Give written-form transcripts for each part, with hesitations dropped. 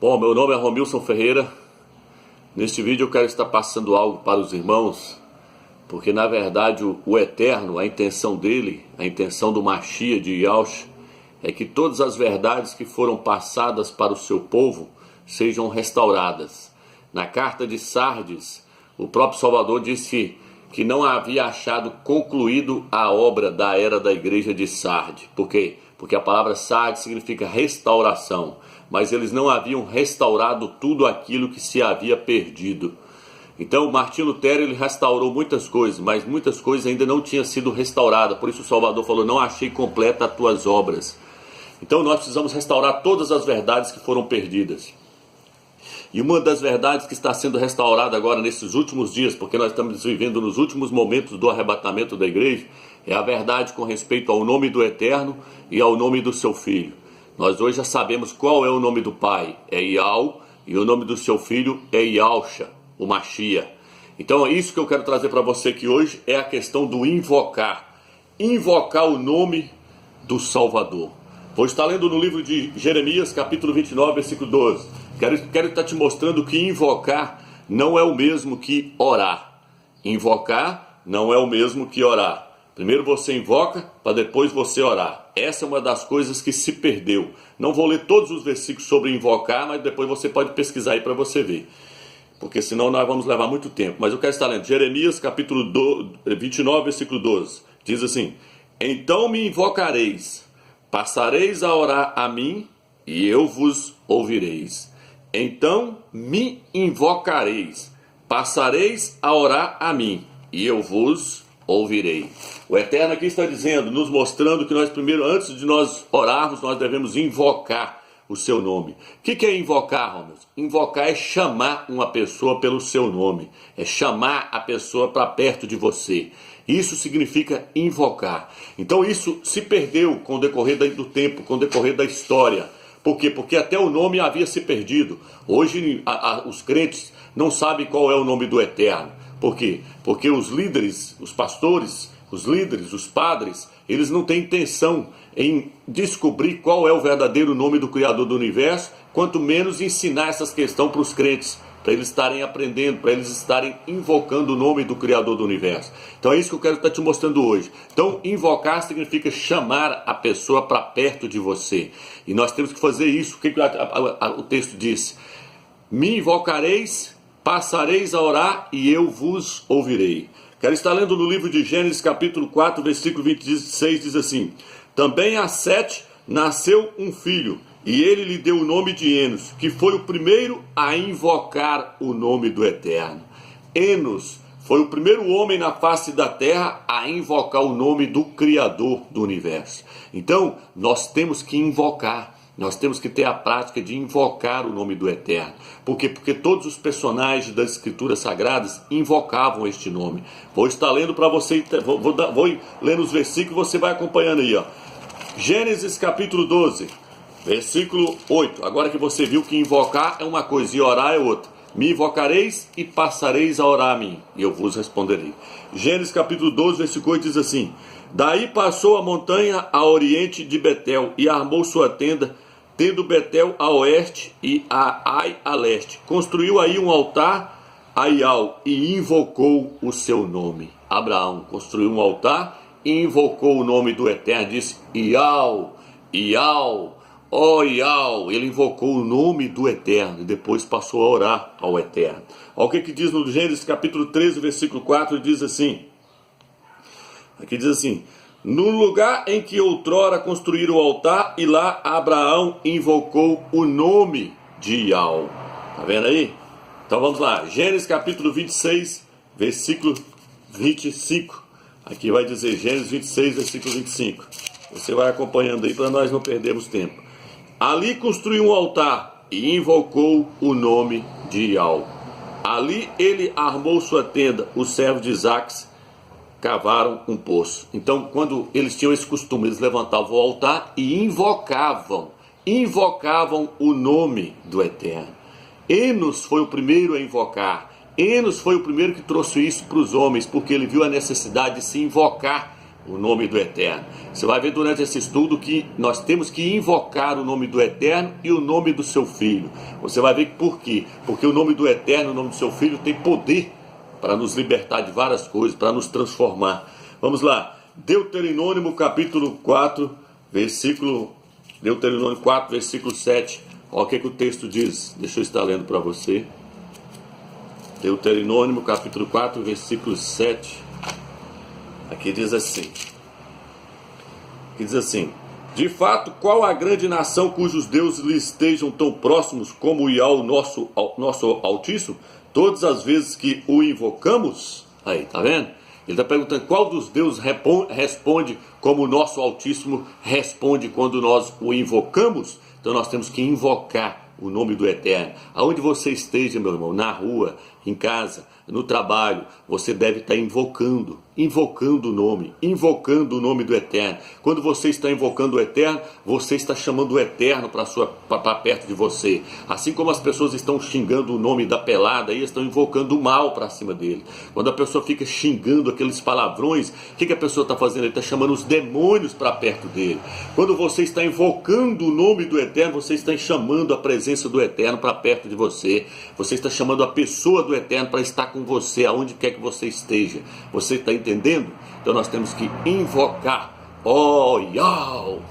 Bom, meu nome é Romilson Ferreira. Neste vídeo eu quero estar passando algo para os irmãos, porque na verdade o Eterno, a intenção dele, a intenção do Mashiach de Yahushua, é que todas as verdades que foram passadas para o seu povo sejam restauradas. Na carta de Sardes, o próprio Salvador disse que não havia achado concluído a obra da era da igreja de Sardes. Por quê? Porque a palavra Sardes significa restauração, mas eles não haviam restaurado tudo aquilo que se havia perdido. Então Martinho Lutero ele restaurou muitas coisas, mas muitas coisas ainda não tinham sido restauradas. Por isso o Salvador falou: não achei completa as tuas obras. Então nós precisamos restaurar todas as verdades que foram perdidas. E uma das verdades que está sendo restaurada agora nesses últimos dias, porque nós estamos vivendo nos últimos momentos do arrebatamento da igreja, é a verdade com respeito ao nome do Eterno e ao nome do seu Filho. Nós hoje já sabemos qual é o nome do Pai, é Yahweh, e o nome do seu Filho é Yahushua, o Mashiach. Então é isso que eu quero trazer para você aqui hoje, é a questão do invocar. Invocar o nome do Salvador. Vou estar lendo no livro de Jeremias, capítulo 29, versículo 12. Quero estar te mostrando que invocar não é o mesmo que orar. Invocar não é o mesmo que orar. Primeiro você invoca, para depois você orar. Essa é uma das coisas que se perdeu. Não vou ler todos os versículos sobre invocar, mas depois você pode pesquisar aí para você ver. Porque senão nós vamos levar muito tempo. Mas eu quero estar lendo Jeremias, capítulo 29, versículo 12. Diz assim: então me invocareis, passareis a orar a mim, e eu vos ouvireis. Então me invocareis, passareis a orar a mim, e eu vos ouvirei. O Eterno aqui está dizendo, nos mostrando que nós primeiro, antes de nós orarmos, nós devemos invocar o seu nome. O que é invocar, Romilson? Invocar é chamar uma pessoa pelo seu nome, é chamar a pessoa para perto de você. Isso significa invocar. Então isso se perdeu com o decorrer do tempo, com o decorrer da história. Por quê? Porque até o nome havia se perdido. Hoje os crentes não sabem qual é o nome do Eterno. Por quê? Porque os líderes, os pastores, os líderes, os padres, eles não têm intenção em descobrir qual é o verdadeiro nome do Criador do Universo, quanto menos ensinar essas questões para os crentes, para eles estarem aprendendo, para eles estarem invocando o nome do Criador do Universo. Então é isso que eu quero estar te mostrando hoje. Então invocar significa chamar a pessoa para perto de você. E nós temos que fazer isso. O que o texto diz? Me invocareis, passareis a orar e eu vos ouvirei. Quero estar lendo no livro de Gênesis capítulo 4, versículo 26, diz assim: também a Sete nasceu um filho, e ele lhe deu o nome de Enos, que foi o primeiro a invocar o nome do Eterno. Enos foi o primeiro homem na face da terra a invocar o nome do Criador do Universo. Então, nós temos que invocar. Nós temos que ter a prática de invocar o nome do Eterno. Por quê? Porque todos os personagens das Escrituras Sagradas invocavam este nome. Vou estar lendo para você, vou lendo os versículos, você vai acompanhando aí, ó. Gênesis capítulo 12, versículo 8. Agora que você viu que invocar é uma coisa e orar é outra. Me invocareis e passareis a orar a mim, e eu vos responderei. Gênesis capítulo 12, versículo 8 diz assim: daí passou a montanha a oriente de Betel e armou sua tenda, tendo Betel a oeste e a Ai a leste. Construiu aí um altar a Iau e invocou o seu nome. Abraão construiu um altar e invocou o nome do Eterno. Disse: Iau, Iau, ó Iau. Ele invocou o nome do Eterno e depois passou a orar ao Eterno. Olha o que diz no Gênesis capítulo 13, versículo 4, diz assim. Aqui diz assim: no lugar em que outrora construíram o altar, e lá Abraão invocou o nome de Iau. Tá vendo aí? Então vamos lá, Gênesis capítulo 26, versículo 25. Aqui vai dizer Gênesis 26, versículo 25. Você vai acompanhando aí para nós não perdermos tempo. Ali construiu um altar e invocou o nome de Iau. Ali ele armou sua tenda, os servos de Isaac cavaram um poço. Então, quando eles tinham esse costume, eles levantavam o altar e invocavam o nome do Eterno. Enos foi o primeiro a invocar. Enos foi o primeiro que trouxe isso para os homens, porque ele viu a necessidade de se invocar o nome do Eterno. Você vai ver durante esse estudo que nós temos que invocar o nome do Eterno e o nome do seu Filho. Você vai ver por quê? Porque o nome do Eterno, o nome do seu Filho tem poder para nos libertar de várias coisas, para nos transformar. Vamos lá, Deuteronômio capítulo 4, Deuteronômio 4, versículo 7. Olha o que o texto diz. Deixa eu estar lendo para você. Deuteronômio capítulo 4, versículo 7. Aqui diz assim. De fato, qual a grande nação cujos deuses lhe estejam tão próximos como o Iau, nosso Altíssimo? Todas as vezes que o invocamos, aí, tá vendo? Ele está perguntando qual dos deuses responde como o nosso Altíssimo responde quando nós o invocamos. Então nós temos que invocar o nome do Eterno. Aonde você esteja, meu irmão, na rua, em casa, no trabalho, você deve estar invocando o nome do Eterno. Quando você está invocando o Eterno, você está chamando o Eterno para perto de você. Assim como as pessoas estão xingando o nome da pelada, aí estão invocando o mal para cima dele. Quando a pessoa fica xingando aqueles palavrões, o que a pessoa está fazendo? Ele está chamando os demônios para perto dele. Quando você está invocando o nome do Eterno, você está chamando a presença do Eterno para perto de você. Você está chamando a pessoa do Eterno para estar com você, aonde quer que você esteja. Você está entendendo? Então nós temos que invocar. Yau.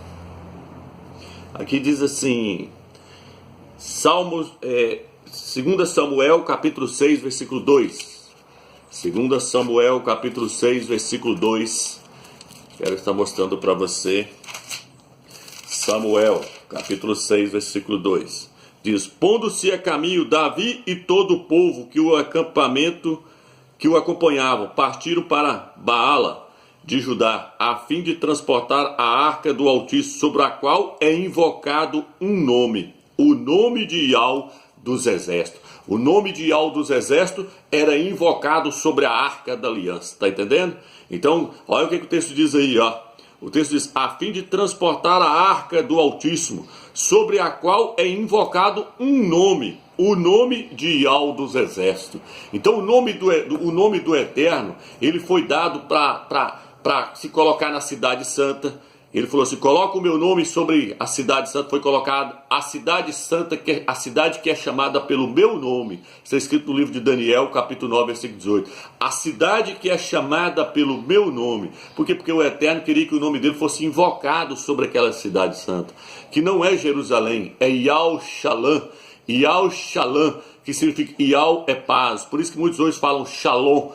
Aqui diz assim, 2 Samuel capítulo 6, versículo 2. 2 Samuel capítulo 6, versículo 2. Quero estar mostrando para você. Samuel capítulo 6, versículo 2. Diz, pondo-se a caminho, Davi e todo o povo que o acompanhavam partiram para Baala de Judá, a fim de transportar a arca do Altíssimo, sobre a qual é invocado um nome, o nome de Iau dos Exércitos. O nome de Iau dos Exércitos era invocado sobre a arca da aliança, tá entendendo? Então, olha o que o texto diz aí, ó. O texto diz, a fim de transportar a arca do Altíssimo, sobre a qual é invocado um nome, o nome de Iau dos Exércitos. Então o nome do Eterno, ele foi dado para se colocar na cidade santa. Ele falou assim, coloca o meu nome sobre a cidade santa. Foi colocado a cidade santa, a cidade que é chamada pelo meu nome. Está escrito no livro de Daniel, capítulo 9, versículo 18. A cidade que é chamada pelo meu nome. Por quê? Porque o Eterno queria que o nome dele fosse invocado sobre aquela cidade santa. Que não é Jerusalém, é Iau Shalom. Iau Shalom, que significa Iau é paz. Por isso que muitos hoje falam Shalom,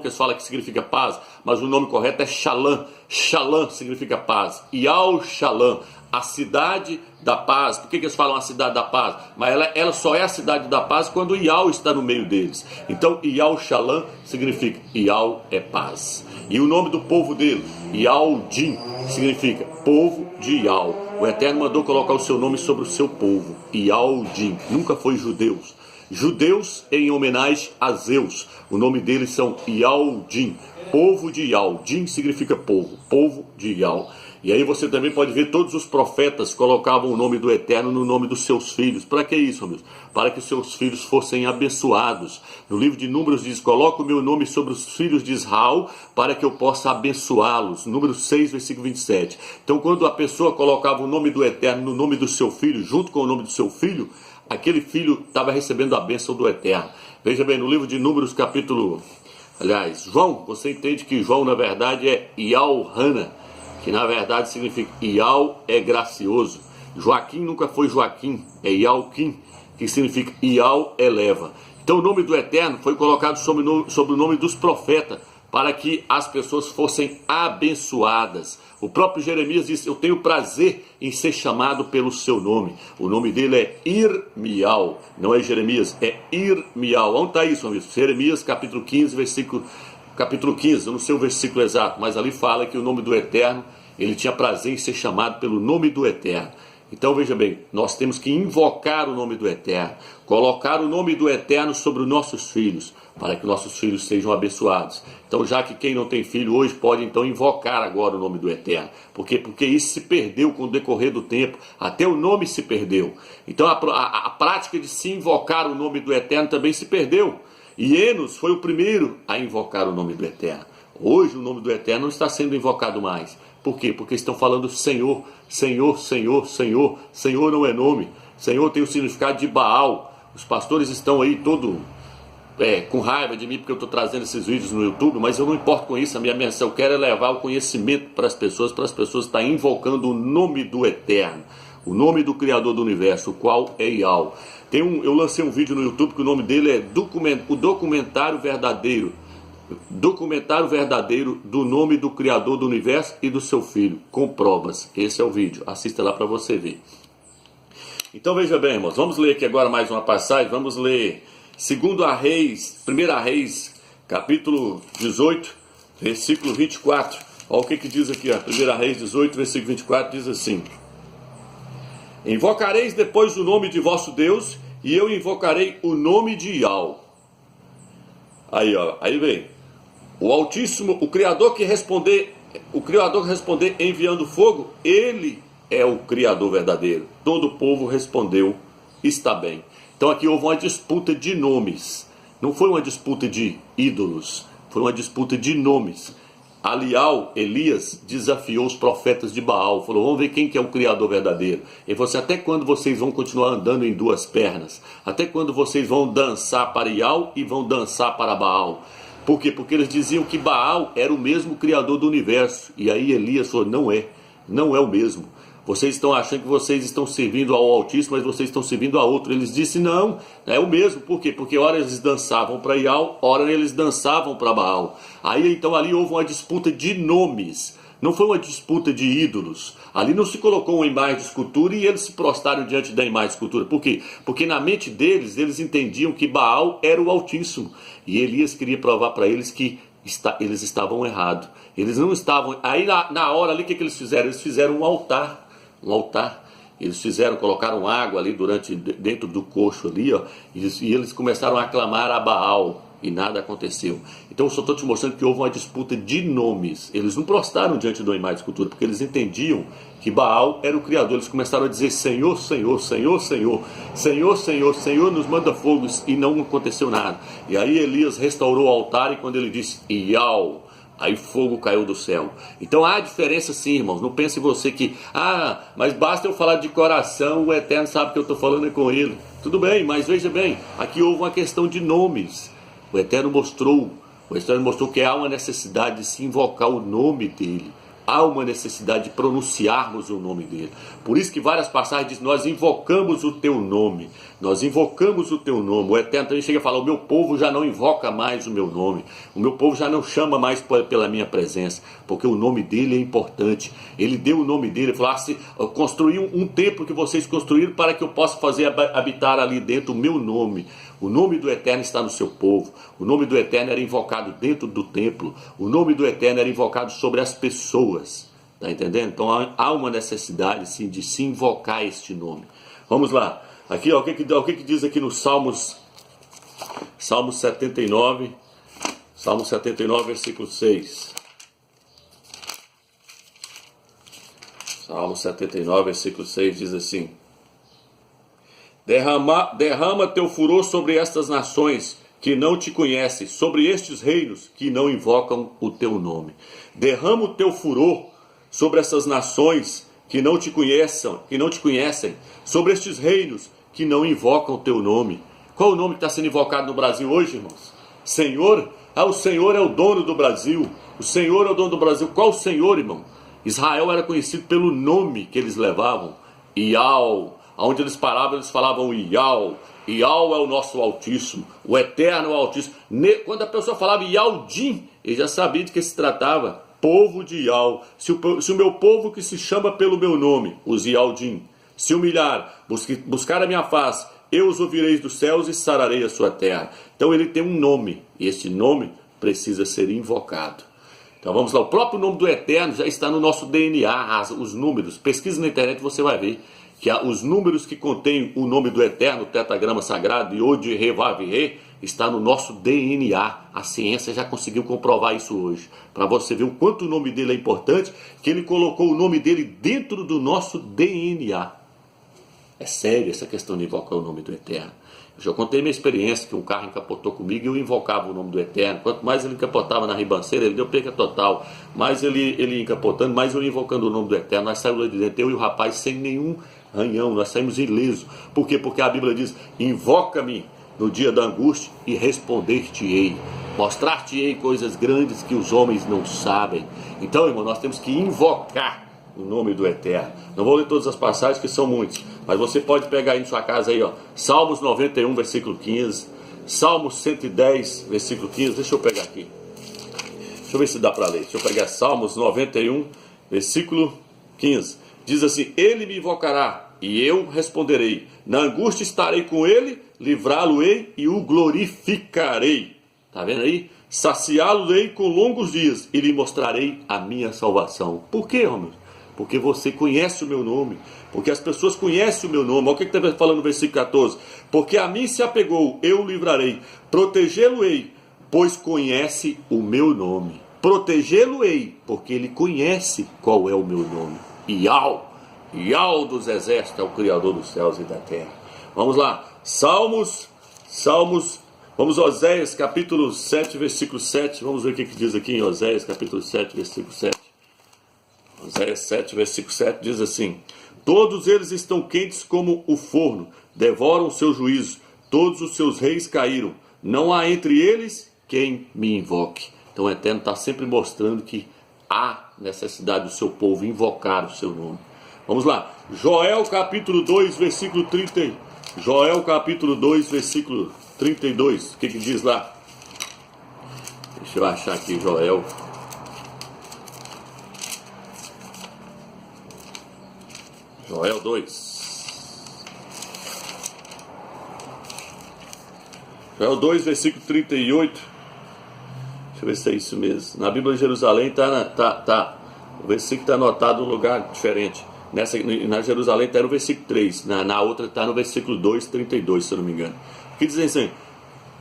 que eles falam que significa paz. Mas o nome correto é Shalom. Shalom significa paz. Iau Shalom, a cidade da paz. Por que eles falam a cidade da paz? Mas ela só é a cidade da paz quando Iau está no meio deles. Então Iau Shalom significa Iau é paz. E o nome do povo dele, Iaudim, significa povo de Iau. O Eterno mandou colocar o seu nome sobre o seu povo, Iaudim. Nunca foi judeus. Judeus em homenagem a Zeus. O nome deles são Iaudim, povo de Iau. Din significa povo de Iau. E aí você também pode ver todos os profetas colocavam o nome do Eterno no nome dos seus filhos. Para que isso, amigos? Para que os seus filhos fossem abençoados. No livro de Números diz, coloca o meu nome sobre os filhos de Israel para que eu possa abençoá-los. Número 6, versículo 27. Então quando a pessoa colocava o nome do Eterno no nome do seu filho, junto com o nome do seu filho, aquele filho estava recebendo a bênção do Eterno. Veja bem, no livro de Números capítulo... Aliás, João, você entende que João na verdade é Iau-Hana, que na verdade significa Iau é gracioso. Joaquim nunca foi Joaquim, é Iauquim, que significa Iau eleva. Então o nome do Eterno foi colocado sobre o nome dos profetas, para que as pessoas fossem abençoadas. O próprio Jeremias disse, eu tenho prazer em ser chamado pelo seu nome. O nome dele é Irmial, não é Jeremias, é Irmial. Onde está isso, amigo? Jeremias capítulo 15, capítulo 15, eu não sei o versículo exato, mas ali fala que o nome do Eterno, ele tinha prazer em ser chamado pelo nome do Eterno. Então veja bem, nós temos que invocar o nome do Eterno, colocar o nome do Eterno sobre os nossos filhos, para que nossos filhos sejam abençoados. Então já que quem não tem filho hoje pode então invocar agora o nome do Eterno. Por quê? Porque isso se perdeu com o decorrer do tempo, até o nome se perdeu. Então a prática de se invocar o nome do Eterno também se perdeu. E Enos foi o primeiro a invocar o nome do Eterno. Hoje o nome do Eterno não está sendo invocado mais. Por quê? Porque estão falando Senhor, Senhor, Senhor, Senhor. Senhor não é nome. Senhor tem o significado de Baal. Os pastores estão aí todo com raiva de mim porque eu estou trazendo esses vídeos no YouTube, mas eu não importo com isso. A minha missão, eu quero é levar o conhecimento para as pessoas estarem invocando o nome do Eterno, o nome do Criador do Universo, o qual é Yahweh. Eu lancei um vídeo no YouTube que o nome dele é o Documentário Verdadeiro. Documentário verdadeiro do nome do Criador do Universo e do seu Filho, com provas. Esse é o vídeo, assista lá para você ver. Então veja bem, irmãos, vamos ler aqui agora mais uma passagem. Vamos ler 1 Reis, capítulo 18, versículo 24. Olha o que diz aqui, 1 Reis 18, versículo 24, diz assim: Invocareis depois o nome de vosso Deus, e eu invocarei o nome de Yahweh. Aí vem o Altíssimo, o Criador que responder enviando fogo, ele é o Criador verdadeiro. Todo o povo respondeu, está bem. Então aqui houve uma disputa de nomes. Não foi uma disputa de ídolos, foi uma disputa de nomes. Elias desafiou os profetas de Baal, falou, vamos ver quem que é o Criador verdadeiro. Ele falou assim, até quando vocês vão continuar andando em duas pernas? Até quando vocês vão dançar para Yahweh e vão dançar para Baal? Por quê? Porque eles diziam que Baal era o mesmo Criador do universo. E aí Elias falou, não é o mesmo. Vocês estão achando que vocês estão servindo ao Altíssimo, mas vocês estão servindo a outro. Eles disseram, não, é o mesmo. Por quê? Porque ora eles dançavam para Yahweh, ora eles dançavam para Baal. Aí então ali houve uma disputa de nomes. Não foi uma disputa de ídolos. Ali não se colocou uma imagem de escultura e eles se prostraram diante da imagem de escultura. Por quê? Porque na mente deles, eles entendiam que Baal era o Altíssimo. E Elias queria provar para eles que eles estavam errados. Eles não estavam... Aí na hora ali, o que eles fizeram? Eles fizeram um altar. Eles colocaram água ali dentro do coxo ali, e eles começaram a clamar a Baal. E nada aconteceu. Então eu só estou te mostrando que houve uma disputa de nomes. Eles não prostraram diante de uma imagem de escultura, porque eles entendiam que Baal era o Criador. Eles começaram a dizer, Senhor, Senhor, Senhor, Senhor, Senhor, Senhor, Senhor, nos manda fogo, e não aconteceu nada. E aí Elias restaurou o altar, e quando ele disse, Yahweh, aí fogo caiu do céu. Então há diferença sim, irmãos. Não pense você que, mas basta eu falar de coração, o Eterno sabe que eu estou falando com ele. Tudo bem, mas veja bem, aqui houve uma questão de nomes. O Eterno mostrou que há uma necessidade de se invocar o nome dele. Há uma necessidade de pronunciarmos o nome dele. Por isso que várias passagens dizem, nós invocamos o teu nome. Nós invocamos o teu nome. O Eterno também chega a falar, o meu povo já não invoca mais o meu nome. O meu povo já não chama mais pela minha presença. Porque o nome dele é importante. Ele deu o nome dele. Ele falou, construí um templo que vocês construíram para que eu possa fazer habitar ali dentro o meu nome. O nome do Eterno está no seu povo. O nome do Eterno era invocado dentro do templo. O nome do Eterno era invocado sobre as pessoas. Está entendendo? Então há uma necessidade sim, de se invocar este nome. Vamos lá. Aqui, ó, o que diz aqui no Salmos 79. Salmo 79, versículo 6. Salmo 79, versículo 6 diz assim: Derrama teu furor sobre estas nações que não te conhecem, sobre estes reinos que não invocam o teu nome. Derrama o teu furor sobre essas nações que não te conhecem, sobre estes reinos que não invocam o teu nome. Qual o nome que está sendo invocado no Brasil hoje, irmãos? Senhor? O Senhor é o dono do Brasil. O Senhor é o dono do Brasil. Qual o Senhor, irmão? Israel era conhecido pelo nome que eles levavam. Yahweh. Onde eles paravam, eles falavam Yahweh. Yahweh é o nosso Altíssimo. O Eterno é o Altíssimo. Quando a pessoa falava Yahweh, ele já sabia de que se tratava. Povo de Yahweh. Se o meu povo que se chama pelo meu nome, os Yahweh, se humilhar, buscar a minha face, eu os ouvirei dos céus e sararei a sua terra. Então ele tem um nome. E esse nome precisa ser invocado. Então vamos lá. O próprio nome do Eterno já está no nosso DNA. Os números. Pesquisa na internet, você vai ver que os números que contêm o nome do Eterno, o tetragrama sagrado, Yod, Re, Vav, Re, está no nosso DNA. A ciência já conseguiu comprovar isso hoje. Para você ver o quanto o nome dele é importante, que ele colocou o nome dele dentro do nosso DNA. É sério essa questão de invocar o nome do Eterno. Eu já contei minha experiência, que um carro encapotou comigo e eu invocava o nome do Eterno. Quanto mais ele encapotava na ribanceira, ele deu perca total. Mais ele encapotando, mais eu invocando o nome do Eterno. Nós saímos de dentro, eu e o rapaz, sem nenhum arranhão, nós saímos ilesos. Por quê? Porque a Bíblia diz, invoca-me no dia da angústia e responder-te-ei. Mostrar-te-ei coisas grandes que os homens não sabem. Então, irmão, nós temos que invocar o nome do Eterno. Não vou ler todas as passagens, que são muitas, mas você pode pegar aí na sua casa aí, ó, Salmos 91, versículo 15, Salmos 110, versículo 15, deixa eu pegar aqui. Deixa eu ver se dá para ler. Deixa eu pegar Salmos 91, versículo 15. Diz assim, ele me invocará e eu responderei. Na angústia estarei com ele, livrá-lo-ei e o glorificarei. Tá vendo aí? Saciá-lo-ei com longos dias e lhe mostrarei a minha salvação. Por quê, homem? Porque você conhece o meu nome. Porque as pessoas conhecem o meu nome. Olha o que está falando no versículo 14. Porque a mim se apegou, eu o livrarei. Protegê-lo-ei, pois conhece o meu nome. Protegê-lo-ei, porque ele conhece qual é o meu nome. Iau dos exércitos é o Criador dos céus e da terra. Vamos lá. Salmos. Vamos a Oséias, capítulo 7, versículo 7. Vamos ver o que diz aqui em Oséias, capítulo 7, versículo 7. Oséias 7, versículo 7 diz assim: todos eles estão quentes como o forno, devoram o seu juízo, todos os seus reis caíram, não há entre eles quem me invoque. Então o Eterno está sempre mostrando que há necessidade do seu povo invocar o seu nome. Vamos lá, Joel capítulo 2, versículo 30. Joel capítulo 2, versículo 32. O que diz lá? Deixa eu achar aqui, Joel. Joel 2. Joel 2, versículo 38. Deixa eu ver se é isso mesmo. Na Bíblia de Jerusalém o versículo está anotado em um lugar diferente. Na Jerusalém está no versículo 3. Na outra está no versículo 2, 32, se eu não me engano. Que diz assim: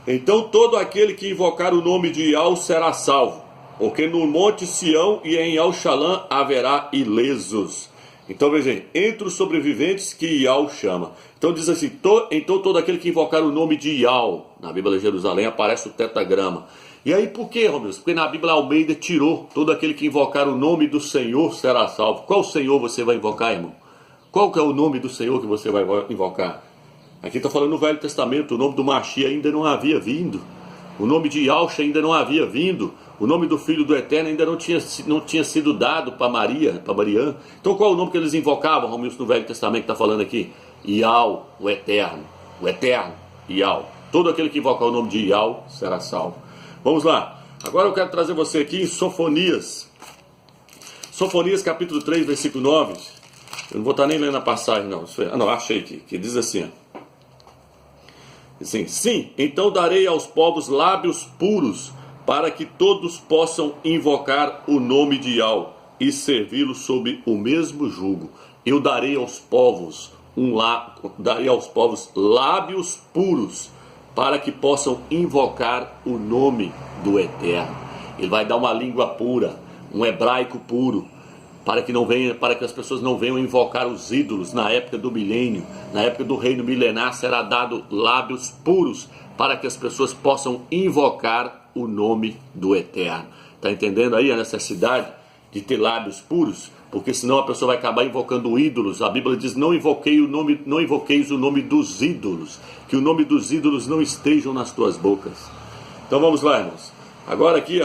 então todo aquele que invocar o nome de Iau será salvo, porque no monte Sião e em Al-Shalã haverá ilesos. Então veja, entre os sobreviventes que Iau chama. Então diz assim, então todo aquele que invocar o nome de Iau, na Bíblia de Jerusalém aparece o tetragrama. E aí por quê, Romilson? Porque na Bíblia Almeida tirou, todo aquele que invocar o nome do Senhor será salvo. Qual Senhor você vai invocar, irmão? Qual que é o nome do Senhor que você vai invocar? Aqui está falando no Velho Testamento, o nome do Machia ainda não havia vindo. O nome de Yahshua ainda não havia vindo. O nome do Filho do Eterno ainda não tinha sido dado para Maria, para Mariã. Então qual é o nome que eles invocavam, Romilson, no Velho Testamento que está falando aqui? Iau, o Eterno. O Eterno, Iau. Todo aquele que invocar o nome de Iau será salvo. Vamos lá. Agora eu quero trazer você aqui em Sofonias. Sofonias capítulo 3, versículo 9. Eu não vou estar nem lendo a passagem, não. Não, achei aqui. Que diz assim, assim, sim, então darei aos povos lábios puros, para que todos possam invocar o nome de Iau e servi-lo sob o mesmo jugo. Eu darei aos povos lábios puros, para que possam invocar o nome do Eterno. Ele vai dar uma língua pura, um hebraico puro, para que as pessoas não venham invocar os ídolos na época do milênio. Na época do reino milenar será dado lábios puros, para que as pessoas possam invocar o nome do Eterno. Está entendendo aí a necessidade de ter lábios puros? Porque senão a pessoa vai acabar invocando ídolos. A Bíblia diz, não invoqueis o nome dos ídolos, que o nome dos ídolos não estejam nas tuas bocas. Então vamos lá, irmãos. Agora aqui,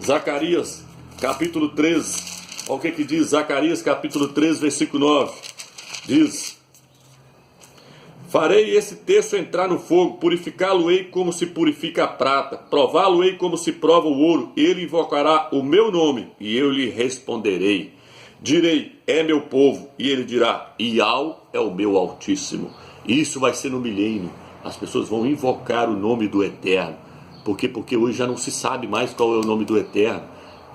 Zacarias capítulo 13. Olha o que diz Zacarias capítulo 3, versículo 9. Diz: farei esse terço entrar no fogo, purificá-lo-ei como se purifica a prata, prová-lo-ei como se prova o ouro. Ele invocará o meu nome e eu lhe responderei. Direi, é meu povo, e ele dirá, Iau é o meu Altíssimo. Isso vai ser no milênio. As pessoas vão invocar o nome do Eterno. Por quê? Porque hoje já não se sabe mais qual é o nome do Eterno.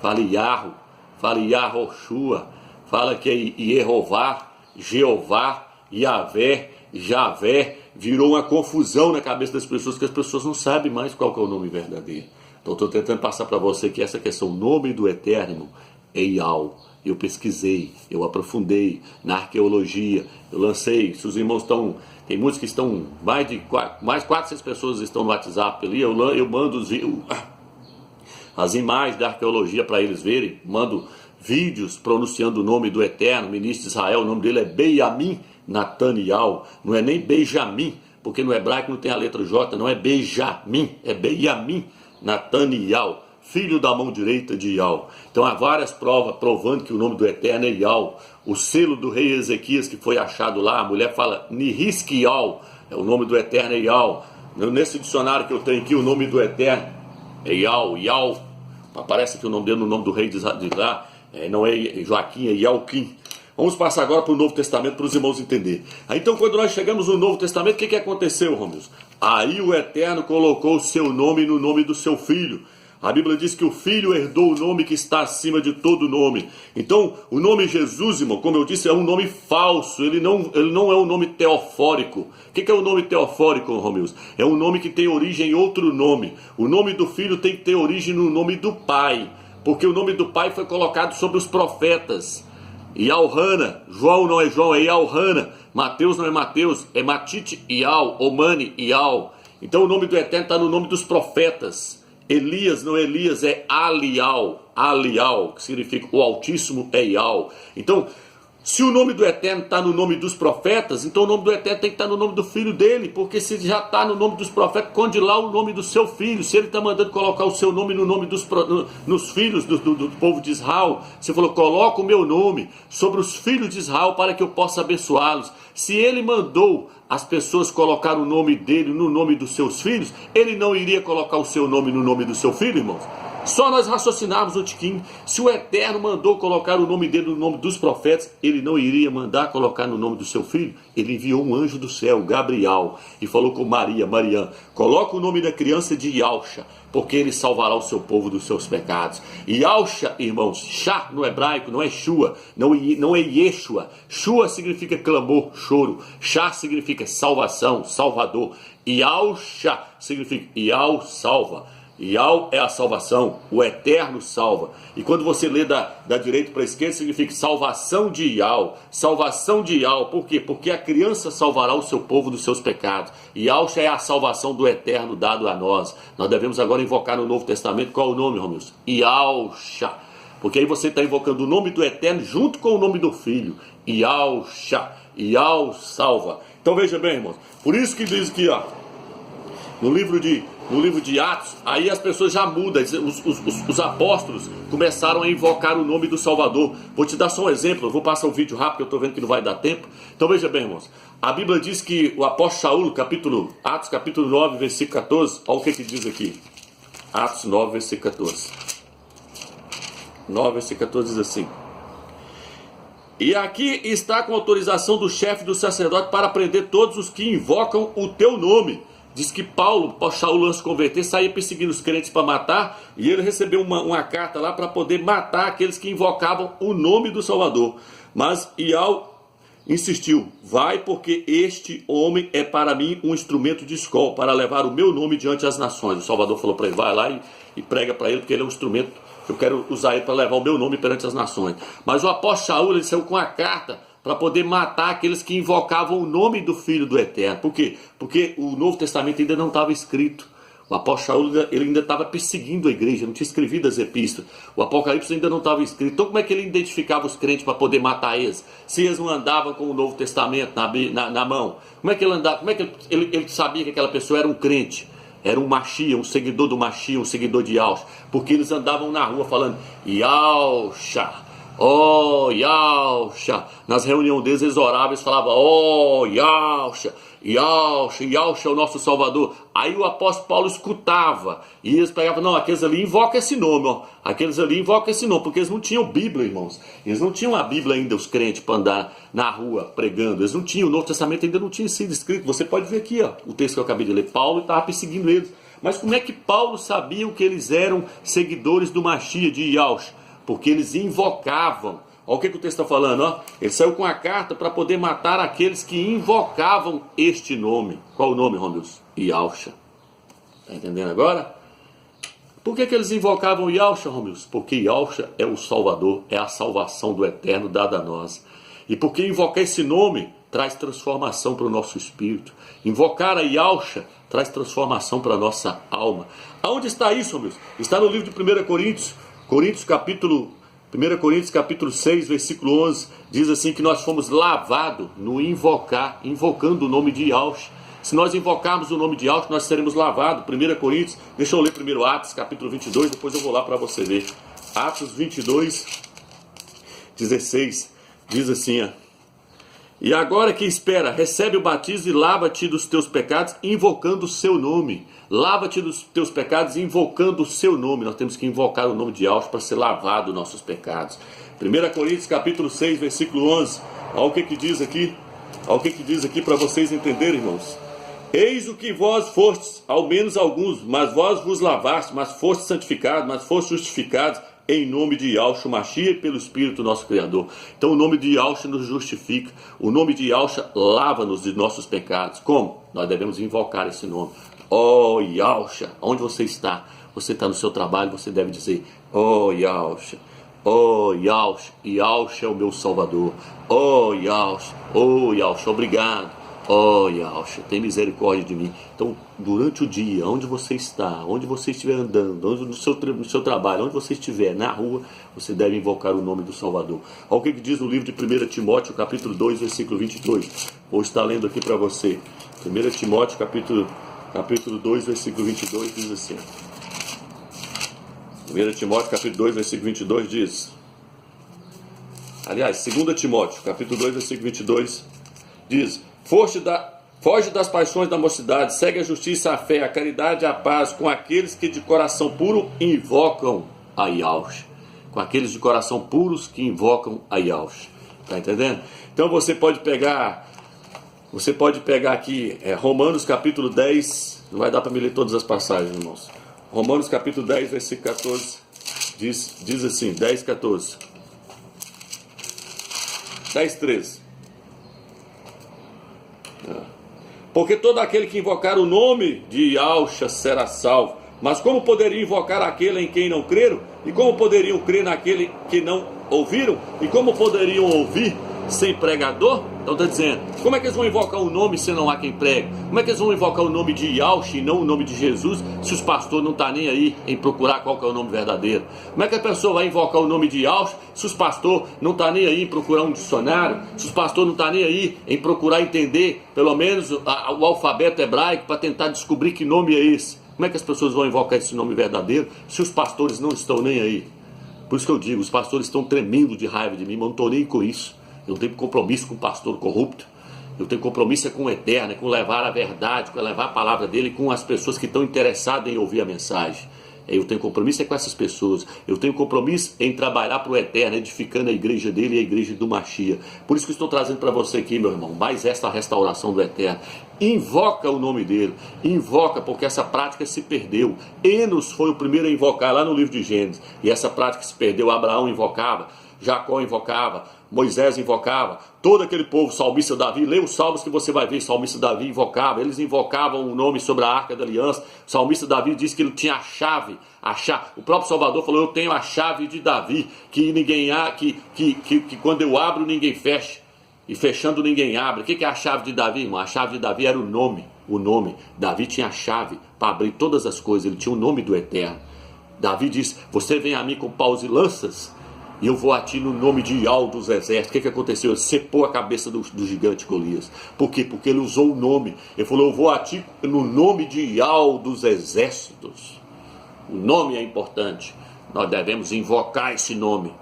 Fala Yahweh, fala Yahoshua, fala que é Yehová, Jeová, Yahvé, Javé. Virou uma confusão na cabeça das pessoas, que as pessoas não sabem mais qual que é o nome verdadeiro. Então estou tentando passar para você que essa questão, o nome do Eterno, é Iau. eu pesquisei, eu aprofundei na arqueologia, eu lancei, se os irmãos estão, tem muitos que estão, mais 400 pessoas estão no WhatsApp ali, eu mando as imagens da arqueologia para eles verem, mando vídeos pronunciando o nome do Eterno, ministro de Israel, o nome dele é Benjamin Nataniel, não é nem Benjamim, porque no hebraico não tem a letra J, não é Benjamim, é Benjamin Nataniel, filho da mão direita de Ial. Então há várias provas provando que o nome do Eterno é Ial. O selo do rei Ezequias que foi achado lá, a mulher fala Nihiskial, é o nome do Eterno é Ial. Nesse dicionário que eu tenho aqui, o nome do Eterno é Ial, Ial. Aparece aqui o nome dele no nome do rei de lá, não é Joaquim, é Ialquim. Vamos passar agora para o Novo Testamento para os irmãos entenderem. Então quando nós chegamos no Novo Testamento, o que aconteceu, Romeus? Aí o Eterno colocou o seu nome no nome do seu Filho. A Bíblia diz que o Filho herdou o nome que está acima de todo nome. Então, o nome Jesus, irmão, como eu disse, é um nome falso. Ele não é um nome teofórico. O que é o nome teofórico, Romeus? É um nome que tem origem em outro nome. O nome do Filho tem que ter origem no nome do Pai. Porque o nome do Pai foi colocado sobre os profetas. Ialhana, João não é João, é Ialhana. Mateus não é Mateus, é Matite Ial, Omani Ial. Então o nome do Eterno está no nome dos profetas. Elias não é Elias, é Alial, Alial, que significa o Altíssimo é Ial. Então, se o nome do Eterno está no nome dos profetas, então o nome do Eterno tem que estar no nome do Filho dele, porque se já está no nome dos profetas, esconde lá o nome do seu filho. Se ele está mandando colocar o seu nome no nome nos filhos do povo de Israel, você falou, coloca o meu nome sobre os filhos de Israel para que eu possa abençoá-los. Se ele mandou as pessoas colocar o nome dele no nome dos seus filhos, ele não iria colocar o seu nome no nome do seu filho, irmãos? Só nós raciocinarmos um tiquinho. Se o Eterno mandou colocar o nome dele no nome dos profetas, ele não iria mandar colocar no nome do seu filho? Ele enviou um anjo do céu, Gabriel, e falou com Maria, coloca o nome da criança de Yalcha, porque ele salvará o seu povo dos seus pecados. Yalcha, irmãos, Shá no hebraico não é Shua, não é Yeshua. Shua significa clamor, choro. Shá significa salvação, salvador. Yalcha significa Yal salva. Ial é a salvação, o Eterno salva. E quando você lê da direita para a esquerda, significa salvação de Ial. Salvação de Ial, por quê? Porque a criança salvará o seu povo dos seus pecados. Ialcha é a salvação do Eterno dado a nós. Nós devemos agora invocar no Novo Testamento, qual é o nome, Romeus? Ialcha. Porque aí você está invocando o nome do Eterno junto com o nome do Filho. Ialcha. Ial salva. Então veja bem, irmãos. Por isso que diz aqui, ó, no livro de Atos, aí as pessoas já mudam, os apóstolos começaram a invocar o nome do Salvador. Vou te dar só um exemplo, eu vou passar o vídeo rápido, que eu estou vendo que não vai dar tempo. Então veja bem, irmãos, a Bíblia diz que o apóstolo Saulo, Atos capítulo 9, versículo 14, olha o que diz aqui. Atos 9, versículo 14. 9, versículo 14 diz assim: e aqui está com autorização do chefe do sacerdote para prender todos os que invocam o teu nome. Diz que Saulo, antes de converter, saía perseguindo os crentes para matar, e ele recebeu uma carta lá para poder matar aqueles que invocavam o nome do Salvador. Mas Ial insistiu: vai, porque este homem é para mim um instrumento de escola, para levar o meu nome diante das nações. O Salvador falou para ele: vai lá e prega para ele, porque ele é um instrumento, eu quero usar ele para levar o meu nome perante as nações. Mas o apóstolo Saulo, ele saiu com a carta para poder matar aqueles que invocavam o nome do Filho do Eterno. Por quê? Porque o Novo Testamento ainda não estava escrito. O apóstolo Saulo, ele ainda estava perseguindo a igreja, não tinha escrevido as epístolas. O Apocalipse ainda não estava escrito. Então como é que ele identificava os crentes para poder matar eles? Se eles não andavam com o Novo Testamento na mão. Como é que ele andava? Como é que ele sabia que aquela pessoa era um crente? Era um Machia, um seguidor do Machia, um seguidor de Yalcha. Porque eles andavam na rua falando Yalcha. Oh, Yalcha. Nas reuniões deles, eles oravam, eles falavam: oh, Yalcha, Yalcha, Yalcha é o nosso Salvador. Aí o apóstolo Paulo escutava, e eles pegavam: não, aqueles ali invocam esse nome, ó. Aqueles ali invocam esse nome, porque eles não tinham Bíblia, irmãos. Eles não tinham a Bíblia ainda, os crentes, para andar na rua pregando. Eles não tinham, o Novo Testamento ainda não tinha sido escrito. Você pode ver aqui, ó, o texto que eu acabei de ler. Paulo estava perseguindo eles. Mas como é que Paulo sabia que eles eram seguidores do Machia de Yalcha? Porque eles invocavam. Olha o que o texto está falando, ó. Ele saiu com a carta para poder matar aqueles que invocavam este nome. Qual o nome, Romeus? Yalcha. Está entendendo agora? Por que eles invocavam Yahshua, Romilson? Porque Yahshua é o Salvador, é a salvação do eterno dada a nós. E porque invocar esse nome traz transformação para o nosso espírito. Invocar a Yahshua traz transformação para a nossa alma. Aonde está isso, Romilson? Está no livro de 1 Coríntios, 1 Coríntios capítulo 6, versículo 11, diz assim que nós fomos lavados no invocando o nome de Yahshua. Se nós invocarmos o nome de Yahshua, nós seremos lavados. 1 Coríntios, deixa eu ler primeiro Atos, capítulo 22, depois eu vou lá para você ver. Atos 22, 16, diz assim, ó. E agora que espera, recebe o batismo e lava-te dos teus pecados, invocando o seu nome. Lava-te dos teus pecados, invocando o seu nome. Nós temos que invocar o nome de Yahshua para ser lavado dos nossos pecados. 1 Coríntios, capítulo 6, versículo 11. Olha o que diz aqui. Olha o que diz aqui para vocês entenderem, irmãos. Eis o que vós fostes, ao menos alguns, mas vós vos lavastes, mas fostes santificados, mas fostes justificados em nome de Yahshua Mashiach e pelo Espírito nosso Criador. Então o nome de Yahshua nos justifica, o nome de Yahshua lava-nos de nossos pecados. Como? Nós devemos invocar esse nome. Oh Yahshua, onde você está? Você está no seu trabalho, você deve dizer, oh Yahshua, oh Yahshua, Yahshua é o meu Salvador. Oh Yahshua, obrigado. Oh Yahshua, tem misericórdia de mim. Então, durante o dia, onde você está, onde você estiver andando, no seu trabalho, onde você estiver, na rua, você deve invocar o nome do Salvador. Olha o que diz no livro de 1 Timóteo, capítulo 2, versículo 22. Vou estar lendo aqui para você. 1 Timóteo, capítulo 2, versículo 22, diz assim. 1 Timóteo, capítulo 2, versículo 22 diz. Aliás, 2 Timóteo, capítulo 2, versículo 22 diz: Foge das paixões da mocidade, segue a justiça, a fé, a caridade e a paz com aqueles que de coração puro invocam a Yahshua. Com aqueles de coração puros que invocam a Yahshua. Está entendendo? Então você pode pegar aqui Romanos capítulo 10, não vai dar para me ler todas as passagens, irmãos. Romanos capítulo 10, versículo 14, diz assim, 10, 14. 10, 13. Porque todo aquele que invocar o nome de Yahshua será salvo. Mas como poderiam invocar aquele em quem não creram? E como poderiam crer naquele que não ouviram? E como poderiam ouvir sem pregador? Então está dizendo, como é que eles vão invocar o nome se não há quem pregue? Como é que eles vão invocar o nome de Yahshua e não o nome de Jesus, se os pastores não estão nem aí em procurar qual que é o nome verdadeiro? Como é que a pessoa vai invocar o nome de Yahshua se os pastores não estão nem aí em procurar um dicionário, se os pastores não estão nem aí em procurar entender pelo menos o alfabeto hebraico para tentar descobrir que nome é esse? Como é que as pessoas vão invocar esse nome verdadeiro se os pastores não estão nem aí? Por isso que eu digo, os pastores estão tremendo de raiva de mim, mas não estou nem com isso. Eu não tenho compromisso com o pastor corrupto. Eu tenho compromisso com o eterno, com levar a verdade, com levar a palavra dele, com as pessoas que estão interessadas em ouvir a mensagem. Eu tenho compromisso com essas pessoas. Eu tenho compromisso em trabalhar para o eterno, edificando a igreja dele e a igreja do Mashiach. Por isso que eu estou trazendo para você aqui, meu irmão, mais esta restauração do eterno. Invoca o nome dele. Invoca, porque essa prática se perdeu. Enos foi o primeiro a invocar lá no livro de Gênesis. E essa prática se perdeu. Abraão invocava, Jacó invocava, Moisés invocava, todo aquele povo, salmista Davi, lê os salmos que você vai ver, salmista Davi invocava, eles invocavam o nome sobre a arca da aliança. O salmista Davi disse que ele tinha a chave, o próprio Salvador falou, eu tenho a chave de Davi, que ninguém que quando eu abro ninguém fecha, e fechando ninguém abre. O que é a chave de Davi, irmão? A chave de Davi era o nome. Davi tinha a chave para abrir todas as coisas, ele tinha o nome do eterno. Davi disse, você vem a mim com paus e lanças, e eu vou a ti no nome de Yahweh dos exércitos. O que aconteceu? Ele cepou a cabeça do gigante Golias. Por quê? Porque ele usou o nome. Ele falou, eu vou a ti no nome de Yahweh dos exércitos. O nome é importante. Nós devemos invocar esse nome.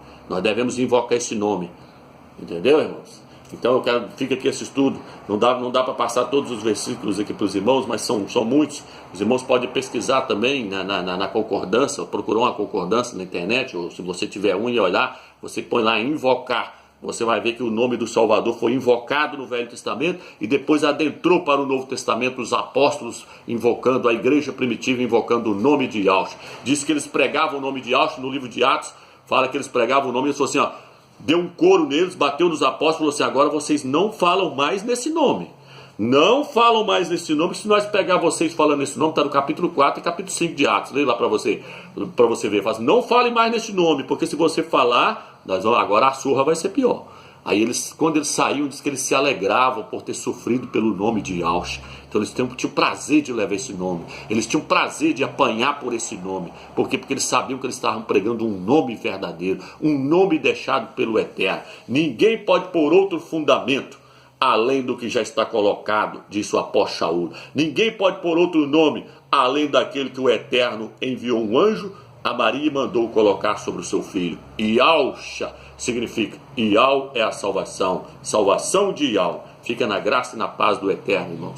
Entendeu, irmãos? Então fica aqui esse estudo. Não dá para passar todos os versículos aqui para os irmãos, mas são muitos. Os irmãos podem pesquisar também na concordância, procurar uma concordância na internet, ou se você tiver um e olhar, você põe lá invocar. Você vai ver que o nome do Salvador foi invocado no Velho Testamento e depois adentrou para o Novo Testamento, os apóstolos invocando, a igreja primitiva invocando o nome de Yahshua. Diz que eles pregavam o nome de Yahshua no livro de Atos, fala que eles pregavam o nome, eles falaram assim, ó, deu um coro neles, bateu nos apóstolos e falou assim, agora vocês não falam mais nesse nome. Não falam mais nesse nome. Se nós pegar vocês falando nesse nome, está no capítulo 4 e capítulo 5 de Atos. Leia lá para você ver. Fala assim, não fale mais nesse nome, porque se você falar, agora a surra vai ser pior. Aí quando eles saíam, diz que eles se alegravam por ter sofrido pelo nome de Yahshua. Então eles tinham prazer de levar esse nome. Eles tinham prazer de apanhar por esse nome. Por quê? Porque eles sabiam que eles estavam pregando um nome verdadeiro, um nome deixado pelo Eterno. Ninguém pode pôr outro fundamento além do que já está colocado, disse o apóstolo Shaul. Ninguém pode pôr outro nome além daquele que o Eterno enviou um anjo a Maria e mandou colocar sobre o seu filho. Yahshua significa, Yahweh é a salvação, salvação de Yahweh. Fica na graça e na paz do Eterno, irmão.